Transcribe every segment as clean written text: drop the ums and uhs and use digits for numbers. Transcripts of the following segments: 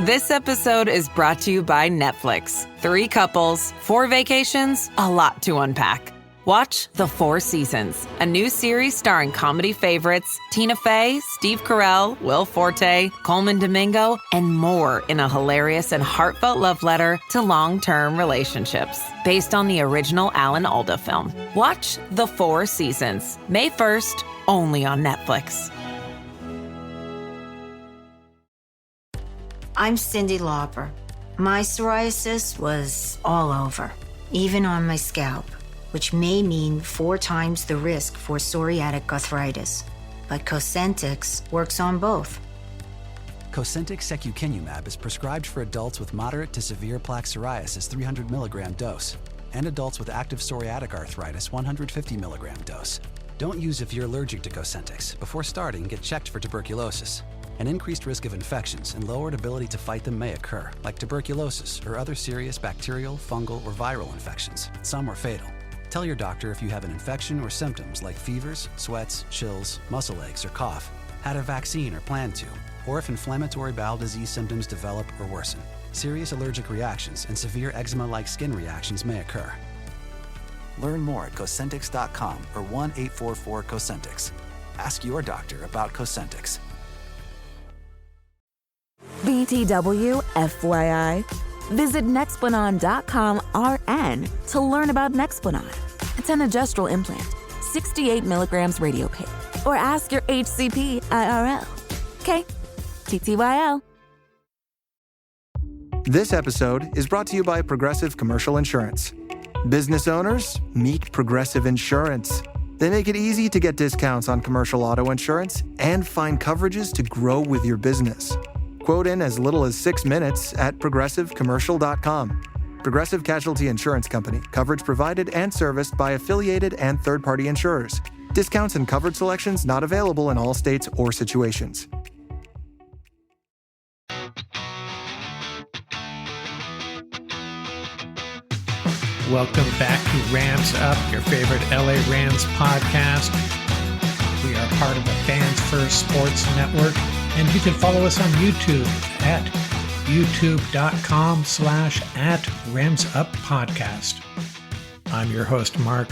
This episode is brought to you by Netflix. 3 couples, 4 vacations, a lot to unpack. Watch The 4 Seasons, a new series starring comedy favorites Tina Fey, Steve Carell, Will Forte, Coleman Domingo, and more in a hilarious and heartfelt love letter to long-term relationships. Based on the original Alan Alda film. Watch The 4 Seasons, May 1st, only on Netflix. I'm Cyndi Lauper. My psoriasis was all over, even on my scalp, which may mean 4 times the risk for psoriatic arthritis. But Cosentyx works on both. Cosentyx secukinumab is prescribed for adults with moderate to severe plaque psoriasis 300 milligram dose and adults with active psoriatic arthritis 150 milligram dose. Don't use if you're allergic to Cosentyx. Before starting, get checked for tuberculosis. An increased risk of infections and lowered ability to fight them may occur, like tuberculosis or other serious bacterial, fungal, or viral infections. Some are fatal. Tell your doctor if you have an infection or symptoms like fevers, sweats, chills, muscle aches, or cough, had a vaccine or plan to, or if inflammatory bowel disease symptoms develop or worsen. Serious allergic reactions and severe eczema-like skin reactions may occur. Learn more at Cosentyx.com or 1-844-COSENTYX. Ask your doctor about Cosentyx. BTW, FYI. Visit Nexplanon.com RN to learn about Nexplanon. It's an gestural implant, 68 milligrams radiopay. Or ask your HCP IRL. Okay, TTYL. This episode is brought to you by Progressive Commercial Insurance. Business owners, meet Progressive Insurance. They make it easy to get discounts on commercial auto insurance and find coverages to grow with your business. Quote in as little as 6 minutes at progressivecommercial.com. Progressive Casualty Insurance Company. Coverage provided and serviced by affiliated and third-party insurers. Discounts and coverage selections not available in all states or situations. Welcome back to Rams Up, your favorite LA Rams podcast. We are part of the Fans First Sports Network, and you can follow us on YouTube at youtube.com/@RamsUpPodcast. I'm your host, Mark.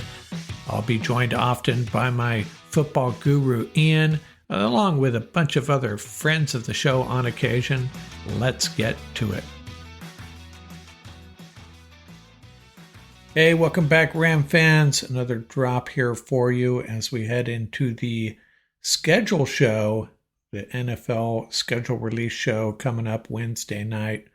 I'll be joined often by my football guru, Ian, along with a bunch of other friends of the show on occasion. Let's get to it. Hey, welcome back, Ram fans. Another drop here for you as we head into the schedule show, the NFL schedule release show coming up Wednesday night.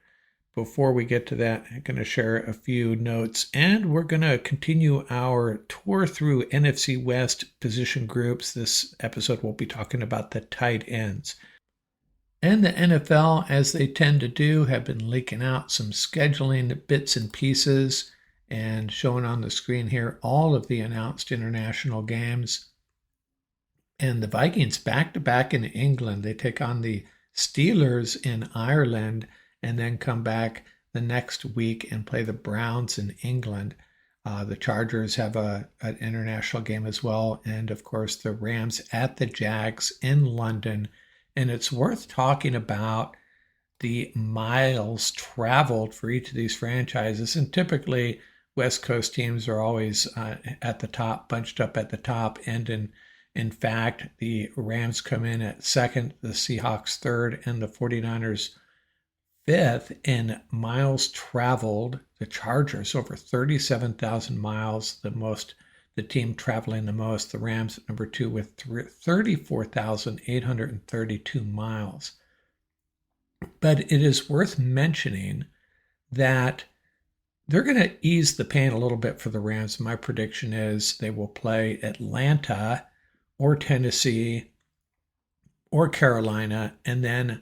Before we get to that, I'm going to share a few notes, and we're going to continue our tour through NFC West position groups. This episode we'll be talking about the tight ends. And the NFL, as they tend to do, have been leaking out some scheduling bits and pieces, and showing on the screen here all of the announced international games. And the Vikings back-to-back in England. They take on the Steelers in Ireland and then come back the next week and play the Browns in England. The Chargers have an international game as well. And, of course, the Rams at the Jags in London. And it's worth talking about the miles traveled for each of these franchises. And typically, West Coast teams are always at the top, bunched up at the top. And in fact, the Rams come in at second, the Seahawks third, and the 49ers fifth in miles traveled. The Chargers over 37,000 miles, the team traveling the most. The Rams at number 2 with 34,832 miles. But it is worth mentioning that they're going to ease the pain a little bit for the Rams. My prediction is they will play Atlanta or Tennessee or Carolina and then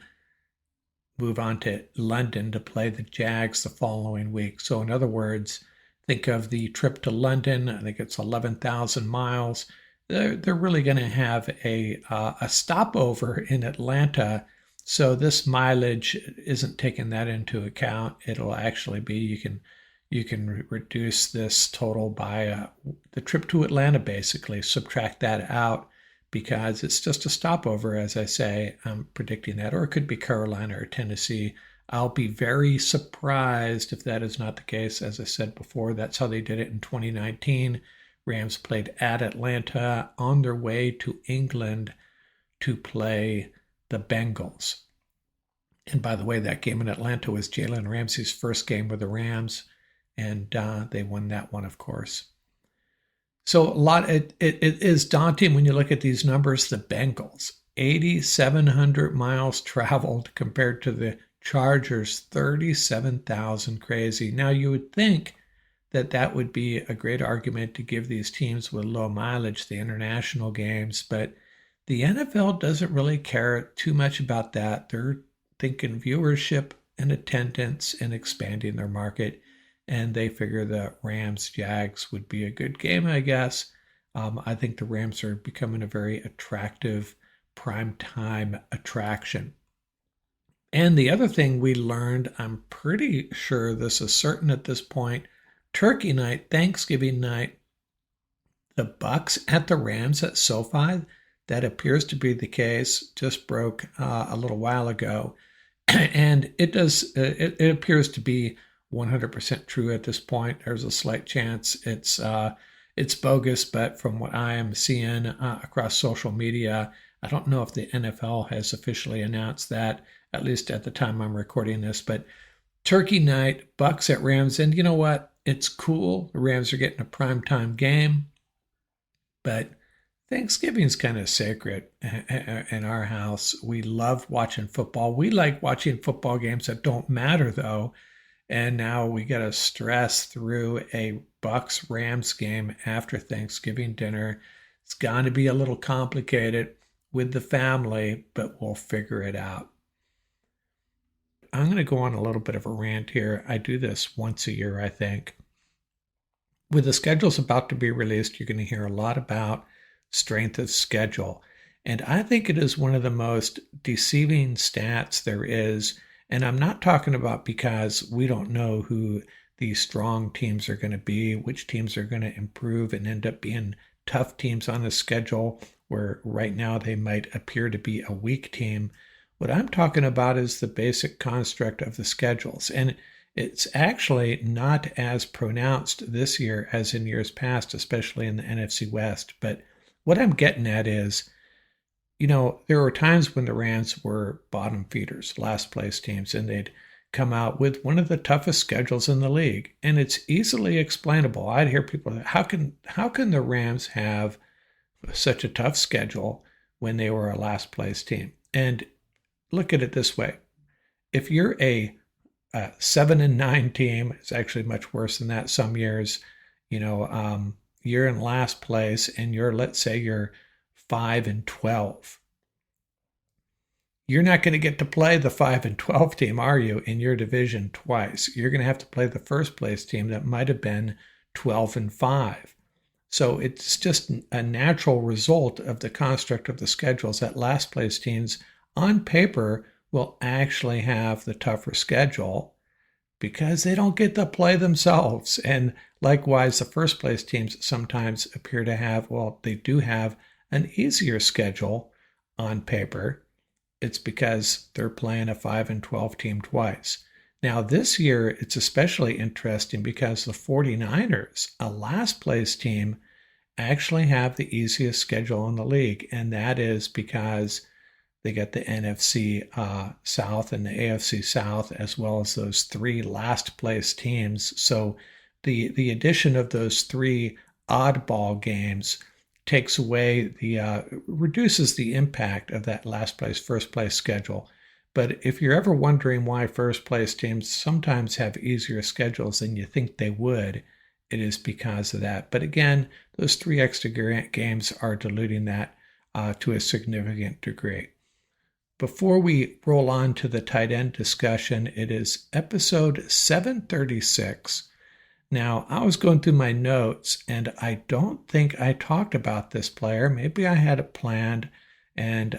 move on to London to play the Jags the following week. So in other words, think of the trip to London. I think it's 11,000 miles. They're really going to have a stopover in Atlanta. So this mileage isn't taking that into account. It'll actually be, you can reduce this total by the trip to Atlanta, basically. Subtract that out because it's just a stopover, as I say. I'm predicting that. Or it could be Carolina or Tennessee. I'll be very surprised if that is not the case. As I said before, that's how they did it in 2019. Rams played at Atlanta on their way to England to play the Bengals. And by the way, that game in Atlanta was Jalen Ramsey's first game with the Rams, and they won that one, of course. So it is daunting when you look at these numbers. The Bengals, 8,700 miles traveled compared to the Chargers, 37,000. Crazy. Now, you would think that would be a great argument to give these teams with low mileage the international games, but the NFL doesn't really care too much about that. They're thinking viewership and attendance and expanding their market, and they figure the Rams-Jags would be a good game, I guess. I think the Rams are becoming a very attractive primetime attraction. And the other thing we learned, I'm pretty sure this is certain at this point, Turkey night, Thanksgiving night, the Bucks at the Rams at SoFi, that appears to be the case, just broke a little while ago. And it appears to be 100% true at this point. There's a slight chance it's bogus, but from what I am seeing across social media, I don't know if the NFL has officially announced that, at least at the time I'm recording this, but Turkey night, Bucks at Rams, and you know what? It's cool. The Rams are getting a primetime game, but Thanksgiving's kind of sacred in our house. We love watching football. We like watching football games that don't matter, though, and now we got to stress through a Bucks-Rams game after Thanksgiving dinner. It's going to be a little complicated with the family, but we'll figure it out. I'm going to go on a little bit of a rant here. I do this once a year, I think. With the schedules about to be released, you're going to hear a lot about strength of schedule. And I think it is one of the most deceiving stats there is. And I'm not talking about because we don't know who these strong teams are going to be, which teams are going to improve and end up being tough teams on the schedule, where right now they might appear to be a weak team. What I'm talking about is the basic construct of the schedules. And it's actually not as pronounced this year as in years past, especially in the NFC West. But what I'm getting at is, there were times when the Rams were bottom feeders, last place teams, and they'd come out with one of the toughest schedules in the league. And it's easily explainable. I'd hear people, how can the Rams have such a tough schedule when they were a last place team? And look at it this way. If you're a 7-9 team, it's actually much worse than that some years, you're in last place and let's say you're 5-12. You're not going to get to play the 5-12 team, are you, in your division twice? You're going to have to play the first place team that might have been 12-5. So it's just a natural result of the construct of the schedules that last place teams on paper will actually have the tougher schedule because they don't get to play themselves. And likewise, the first place teams sometimes appear to have, they do have an easier schedule on paper. It's because they're playing a 5-12 team twice. Now, this year, it's especially interesting because the 49ers, a last place team, actually have the easiest schedule in the league. And that is because they get the NFC South and the AFC South, as well as those three last place teams. So the addition of those three oddball games takes away reduces the impact of that last place, first place schedule. But if you're ever wondering why first place teams sometimes have easier schedules than you think they would, it is because of that. But again, those three extra games are diluting that to a significant degree. Before we roll on to the tight end discussion, it is episode 736. Now, I was going through my notes, and I don't think I talked about this player. Maybe I had it planned, and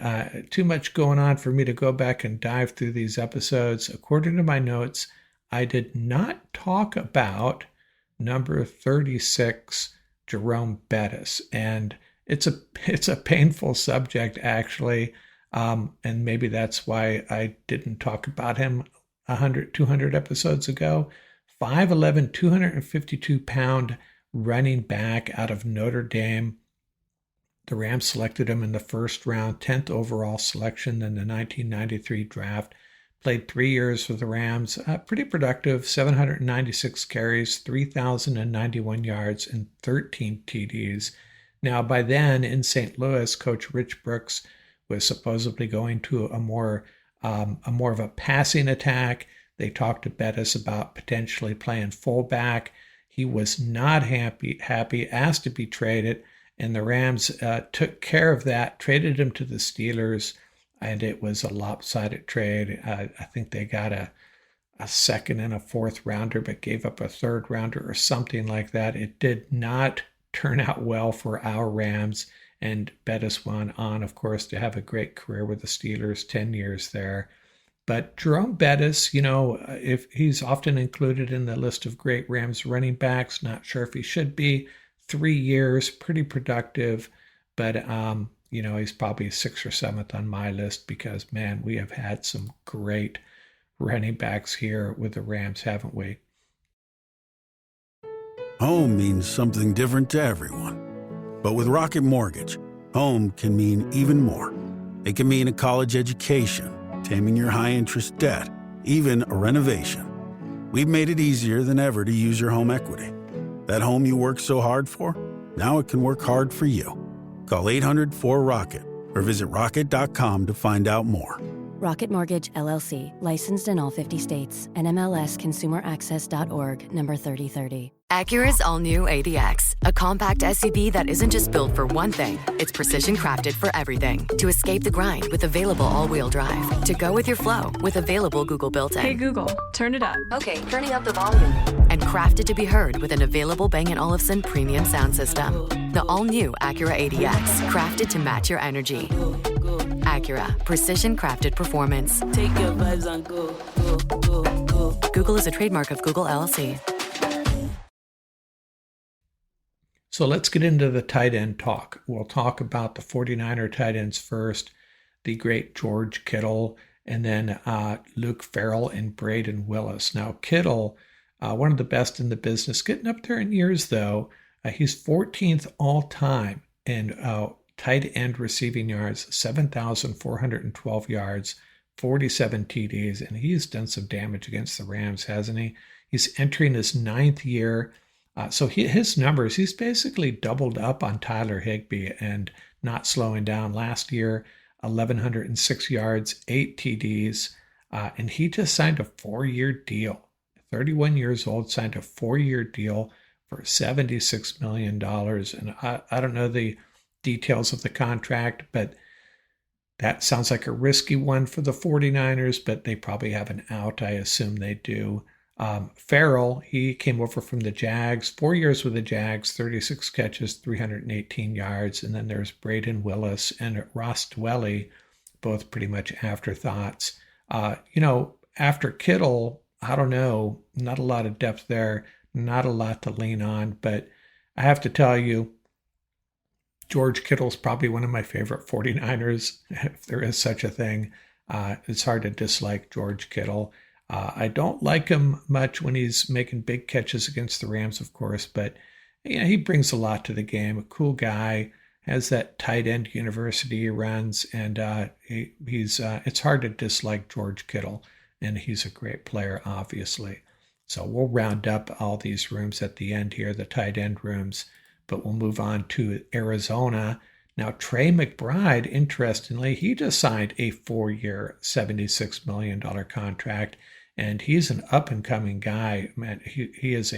too much going on for me to go back and dive through these episodes. According to my notes, I did not talk about number 36, Jerome Bettis, and it's a painful subject, actually. And maybe that's why I didn't talk about him 200 episodes ago. 5'11", 252-pound running back out of Notre Dame. The Rams selected him in the first round, 10th overall selection in the 1993 draft. Played 3 years for the Rams. Pretty productive, 796 carries, 3,091 yards, and 13 TDs. Now, by then, in St. Louis, Coach Rich Brooks was supposedly going to a more of a passing attack. They talked to Bettis about potentially playing fullback. He was not happy, asked to be traded, and the Rams took care of that, traded him to the Steelers, and it was a lopsided trade. I think they got a second and a fourth rounder, but gave up a third rounder or something like that. It did not turn out well for our Rams, and Bettis went on, of course, to have a great career with the Steelers, 10 years there. But Jerome Bettis, if he's often included in the list of great Rams running backs, not sure if he should be. 3 years, pretty productive, but he's probably 6th or 7th on my list because, man, we have had some great running backs here with the Rams, haven't we? Home means something different to everyone. But with Rocket Mortgage, home can mean even more. It can mean a college education, taming your high-interest debt, even a renovation. We've made it easier than ever to use your home equity. That home you worked so hard for, now it can work hard for you. Call 800-4ROCKET or visit rocket.com to find out more. Rocket Mortgage, LLC, licensed in all 50 states, and MLSConsumerAccess.org, number 3030. Acura's all-new ADX, a compact SUV that isn't just built for one thing, it's precision-crafted for everything. To escape the grind with available all-wheel drive. To go with your flow with available Google built-in. Hey Google, turn it up. Okay, turning up the volume. And crafted to be heard with an available Bang & Olufsen premium sound system. The all-new Acura ADX, crafted to match your energy. Acura, precision-crafted performance. Take your vibes and go, go, go, go. Google is a trademark of Google LLC. So let's get into the tight end talk. We'll talk about the 49er tight ends first, the great George Kittle, and then Luke Farrell and Braden Willis. Now, Kittle, one of the best in the business, getting up there in years, though. He's 14th all-time in tight end receiving yards, 7,412 yards, 47 TDs, and he's done some damage against the Rams, hasn't he? He's entering his 9th year. So his numbers, he's basically doubled up on Tyler Higbee and not slowing down. Last year, 1,106 yards, 8 TDs, and he just signed a 4-year deal. 31 years old, signed a 4-year deal for $76 million. And I don't know the details of the contract, but that sounds like a risky one for the 49ers, but they probably have an out. I assume they do. Farrell, he came over from the Jags, 4 years with the Jags, 36 catches, 318 yards. And then there's Braden Willis and Ross Dwelly, both pretty much afterthoughts. After Kittle, I don't know, not a lot of depth there, not a lot to lean on. But I have to tell you, George Kittle's probably one of my favorite 49ers, if there is such a thing. It's hard to dislike George Kittle. I don't like him much when he's making big catches against the Rams, of course, but he brings a lot to the game. A cool guy, has that tight end university he runs, and it's hard to dislike George Kittle, and he's a great player, obviously. So we'll round up all these rooms at the end here, the tight end rooms, but we'll move on to Arizona. Now, Trey McBride, interestingly, he just signed a 4-year, $76 million contract, and he's an up-and-coming guy. Man, he is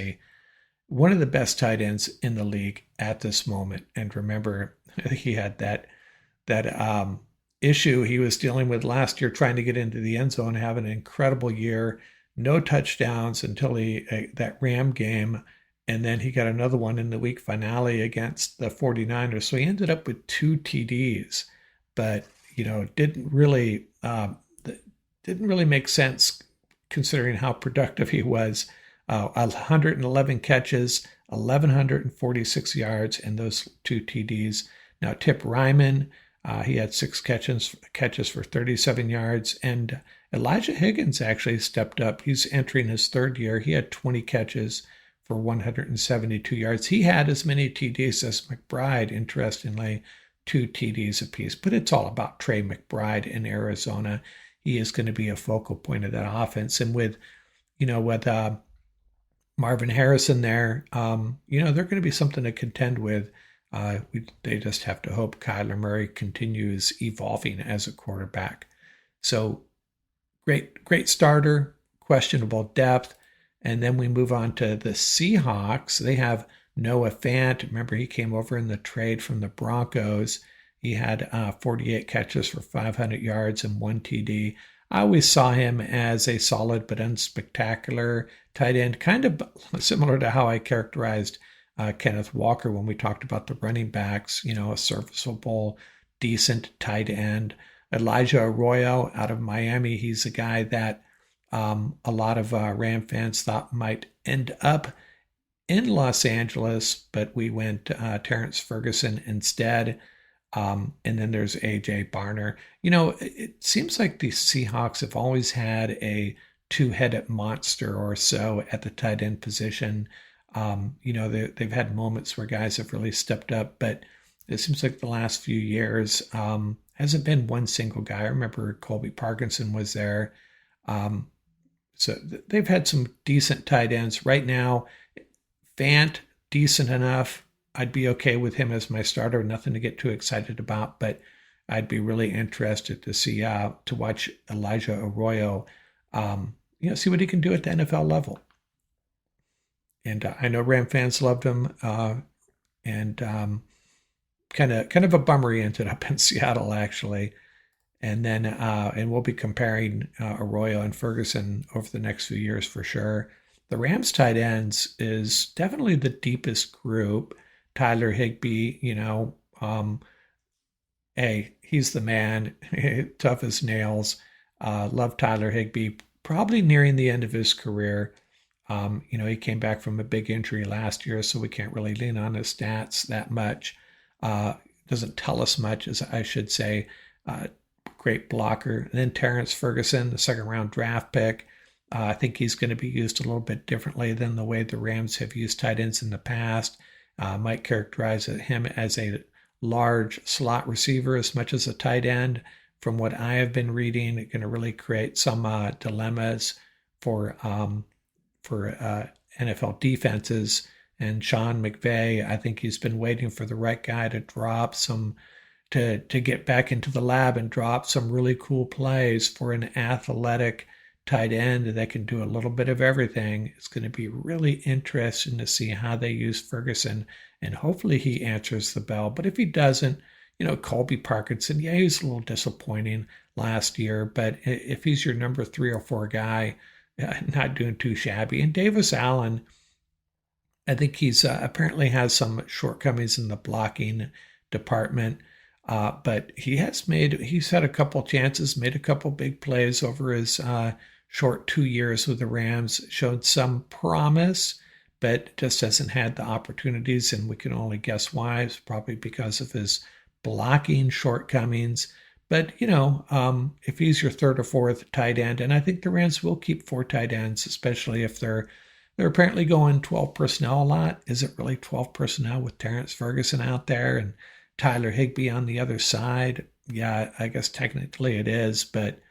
one of the best tight ends in the league at this moment. And remember, he had that issue he was dealing with last year, trying to get into the end zone, having an incredible year, no touchdowns until that Ram game. And then he got another one in the week finale against the 49ers. So he ended up with 2 TDs, but, didn't really make sense considering how productive he was. 111 catches, 1,146 yards, and those 2 TDs. Now, Tip Ryman, he had 6 catches for 37 yards. And Elijah Higgins actually stepped up. He's entering his third year. He had 20 catches for 172 yards. He had as many TDs as McBride, interestingly, 2 TDs apiece. But it's all about Trey McBride in Arizona. He is going to be a focal point of that offense. And with Marvin Harrison there, they're going to be something to contend with. They just have to hope Kyler Murray continues evolving as a quarterback. So great starter, questionable depth. And then we move on to the Seahawks. They have Noah Fant. Remember, he came over in the trade from the Broncos. He had 48 catches for 500 yards and 1 TD. I always saw him as a solid but unspectacular tight end, kind of similar to how I characterized Kenneth Walker when we talked about the running backs, a serviceable, decent tight end. Elijah Arroyo out of Miami, he's a guy that a lot of Ram fans thought might end up in Los Angeles, but we went Terrence Ferguson instead. And then there's A.J. Barner. It seems like the Seahawks have always had a two-headed monster or so at the tight end position. They've had moments where guys have really stepped up, but it seems like the last few years hasn't been one single guy. I remember Colby Parkinson was there. So they've had some decent tight ends. Right now, Fant, decent enough. I'd be okay with him as my starter. Nothing to get too excited about, but I'd be really interested to see to watch Elijah Arroyo, see what he can do at the NFL level. And I know Ram fans loved him, and kind of a bummer he ended up in Seattle actually. And then and we'll be comparing Arroyo and Ferguson over the next few years for sure. The Rams tight ends is definitely the deepest group. Tyler Higbee, he's the man, tough as nails. Love Tyler Higbee, probably nearing the end of his career. He came back from a big injury last year, so we can't really lean on his stats that much. Doesn't tell us much, as I should say. Great blocker. And then Terrence Ferguson, the second-round draft pick. I think he's going to be used a little bit differently than the way the Rams have used tight ends in the past. Might characterize him as a large slot receiver as much as a tight end. From what I have been reading, it's going to really create some dilemmas for NFL defenses. And Sean McVay, I think he's been waiting for the right guy to drop some, to get back into the lab and drop some really cool plays for an athletic tight end that can do a little bit of everything. It's going to be really interesting to see how they use Ferguson, and hopefully he answers the bell. But if he doesn't, Colby Parkinson, he was a little disappointing last year, but if he's your number 3 or 4 guy, not doing too shabby. And Davis Allen, I think he's apparently has some shortcomings in the blocking department, but he's had a couple chances, made a couple big plays over his short 2 years with the Rams, showed some promise, but just hasn't had the opportunities, and we can only guess why. It's probably because of his blocking shortcomings. But, if he's your 3rd or 4th tight end, and I think the Rams will keep 4 tight ends, especially if they're apparently going 12 personnel a lot. Is it really 12 personnel with Terrence Ferguson out there and Tyler Higbee on the other side? Yeah, I guess technically it is, but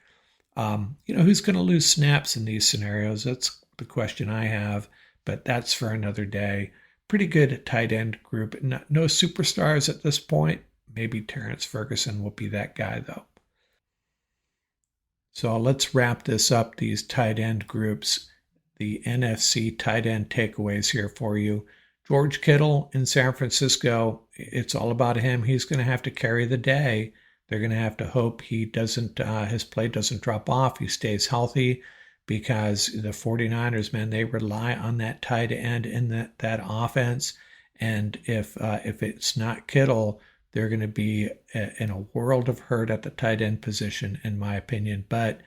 who's going to lose snaps in these scenarios? That's the question I have, but that's for another day. Pretty good tight end group. No superstars at this point. Maybe Terrence Ferguson will be that guy, though. So let's wrap this up, these tight end groups. The NFC tight end takeaways here for you. George Kittle in San Francisco, it's all about him. He's going to have to carry the day. They're going to have to hope his play doesn't drop off. He stays healthy, because the 49ers, man, they rely on that tight end in that offense. And if it's not Kittle, they're going to be in a world of hurt at the tight end position, in my opinion. But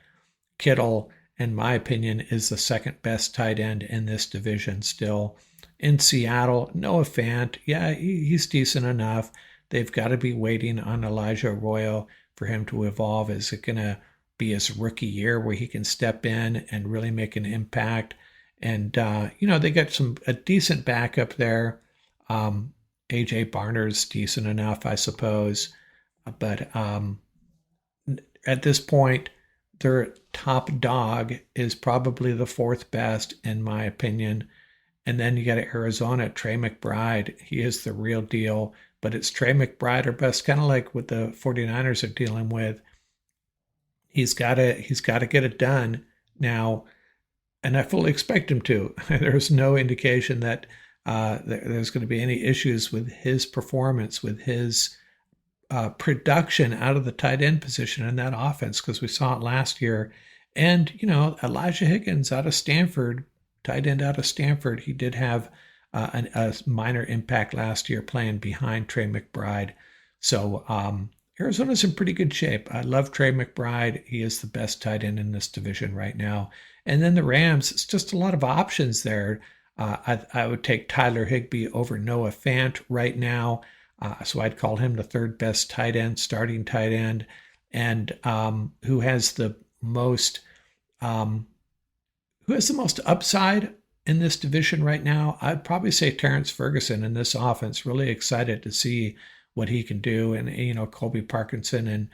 Kittle, in my opinion, is the second best tight end in this division still. In Seattle, Noah Fant, yeah, he's decent enough. They've got to be waiting on Elijah Arroyo for him to evolve. Is it going to be his rookie year where he can step in and really make an impact. And, they got a decent backup there. A.J. Barner's decent enough, I suppose. But at this point, their top dog is probably the fourth best, in my opinion. And then you got Arizona, Trey McBride. He is the real deal. But it's Trey McBride or best, kind of like what the 49ers are dealing with. He's got to get it done now. And I fully expect him to. There's no indication that there's going to be any issues with his performance, with his production out of the tight end position in that offense, because we saw it last year. And, Elijah Higgins out of Stanford, tight end out of Stanford, he did have a minor impact last year playing behind Trey McBride. So Arizona's in pretty good shape. I love Trey McBride. He is the best tight end in this division right now. And then the Rams, it's just a lot of options there. I would take Tyler Higbee over Noah Fant right now. So I'd call him the third best tight end, starting tight end. And who has the most upside in this division right now? I'd probably say Terrence Ferguson in this offense. Really excited to see what he can do. And, Colby Parkinson and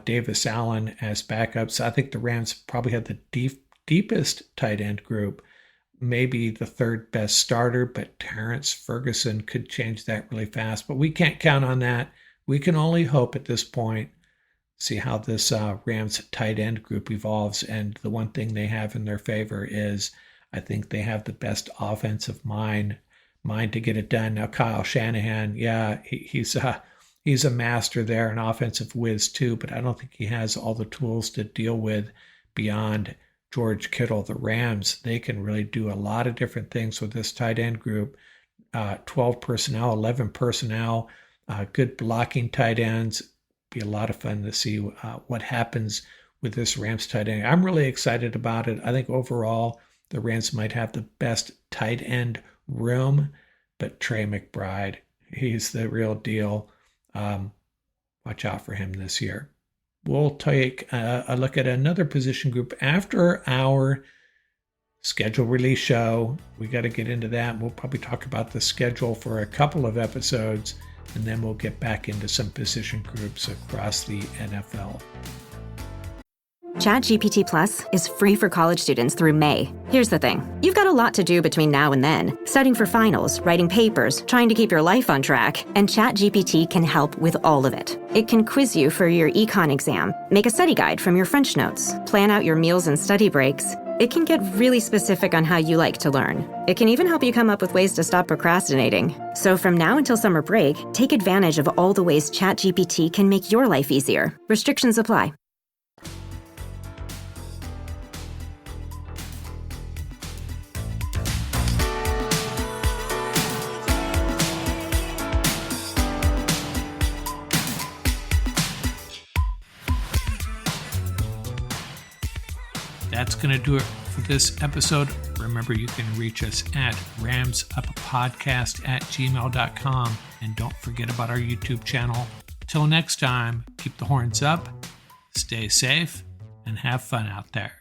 Davis Allen as backups. I think the Rams probably have the deepest tight end group, maybe the third best starter, but Terrence Ferguson could change that really fast. But we can't count on that. We can only hope at this point, see how this Rams tight end group evolves. And the one thing they have in their favor is I think they have the best offensive mind to get it done. Now, Kyle Shanahan, he's a master there, an offensive whiz too, but I don't think he has all the tools to deal with beyond George Kittle. The Rams, they can really do a lot of different things with this tight end group. 12 personnel, 11 personnel, good blocking tight ends. Be a lot of fun to see what happens with this Rams tight end. I'm really excited about it. I think overall the Rams might have the best tight end room, but Trey McBride, he's the real deal. Watch out for him this year. We'll take a look at another position group after our schedule release show. We got to get into that. We'll probably talk about the schedule for a couple of episodes, and then we'll get back into some position groups across the NFL. ChatGPT Plus is free for college students through May. Here's the thing. You've got a lot to do between now and then. Studying for finals, writing papers, trying to keep your life on track, and ChatGPT can help with all of it. It can quiz you for your econ exam, make a study guide from your French notes, plan out your meals and study breaks. It can get really specific on how you like to learn. It can even help you come up with ways to stop procrastinating. So from now until summer break, take advantage of all the ways ChatGPT can make your life easier. Restrictions apply. That's going to do it for this episode. Remember, you can reach us at ramsuppodcast@gmail.com. And don't forget about our YouTube channel. Till next time, keep the horns up, stay safe, and have fun out there.